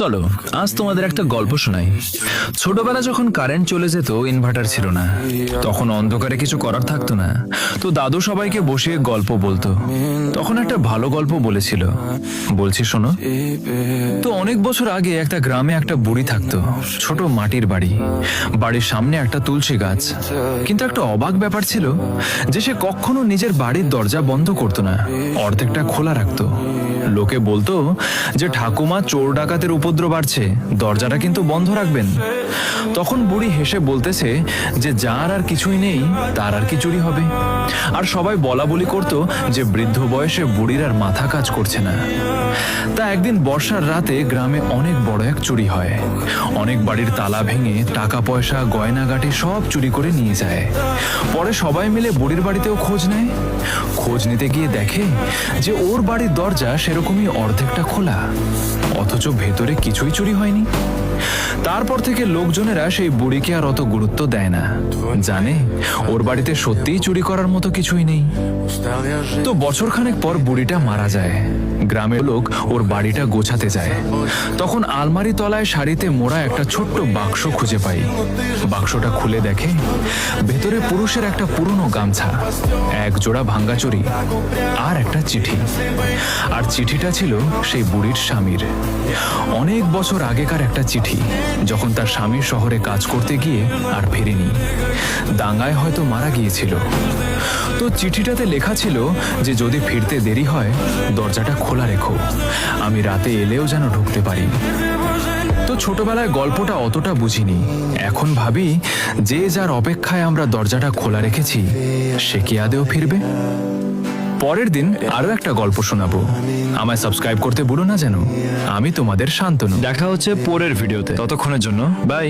চলো আজ তোমাদের একটা গল্প শোনাই। ছোটবেলা যখন কারেন্ট চলে যেত, ইনভার্টার ছিল না, তখন অন্ধকারে কিছু করার থাকতো না, তো দাদু সবাইকে বসিয়ে গল্প বলতো। তখন একটা ভালো গল্প বলেছিল, বলছি শোনো। তো অনেক বছর আগে একটা গ্রামে একটা বুড়ি থাকতো, ছোট মাটির বাড়ি, বাড়ির সামনে একটা তুলসী গাছ। কিন্তু একটা অবাক ব্যাপার ছিল যে সে কখনো নিজের বাড়ির দরজা বন্ধ করতো না, অর্ধেকটা খোলা রাখতো। লোকে বলতো যে ঠাকুমা চোর ডাকাতের উপদ্রব বাড়ছে, দরজাটা কিন্তু বন্ধ রাখবেন। তখন বুড়ি হেসে বলতেছে যে যার আর কিছুই নেই তার আর কি চুরি হবে। আর সবাই বলা বলি করতো যে বৃদ্ধ বয়সে বুড়ির আর মাথা কাজ করছে না। তা একদিন বর্ষার রাতে গ্রামে অনেক বড় এক চুরি হয়। অনেক বাড়ির তালা ভেঙে টাকা পয়সা গয়নাগাটি সব চুরি করে নিয়ে যায়। পরে সবাই মিলে বুড়ির বাড়িতেও খোঁজ নেয়। খোঁজ নিতে গিয়ে দেখে যে ওর বাড়ির দরজা সেরকমই অর্ধেকটা খোলা, অথচ ভেতরে কিছুই চুরি হয়নি। তারপর থেকে লোকজনেরা সেই বুড়িকে আর অত গুরুত্ব দেয় না, জানে ওর বাড়িতে সত্যিই চুরি করার মতো কিছুই নেই। তো বছরখানেক পর বুড়িটা মারা যায়। গ্রামের লোক ওর বাড়িটা গোছাতে যায়। তখন আলমারি তলায় শাড়িতে মোড়া একটা ছোট্ট বাক্স খুঁজে পাই। বাক্সটা খুলে দেখে ভেতরে পুরুষের একটা পুরনো গামছা, এক জোড়া ভাঙ্গাচুরি আর একটা চিঠি। আর চিঠিটা ছিল সেই বুড়ির স্বামীর। অনেক বছর আগেকার একটা চিঠি, যখন তার স্বামী শহরে কাজ করতে গিয়ে আর ফেরেনি, দাঙ্গায় হয়তো মারা গিয়েছিল। তো চিঠিটাতে লেখা ছিল যে যদি ফিরতে দেরি হয় দরজাটা খোলা রেখো, আমি রাতে এলেও যেন ঢুকতে পারি। তো ছোটবেলায় গল্পটা অতটা বুঝিনি, এখন ভাবি যে যার অপেক্ষায় আমরা দরজাটা খোলা রেখেছি সে কি আদেও ফিরবে? পরের দিন আরো একটা গল্প শোনাবো। আমায় সাবস্ক্রাইব করতে ভুলো না যেন। আমি তোমাদের শান্তনু। দেখা হচ্ছে পরের ভিডিওতে, ততক্ষণের জন্য বাই।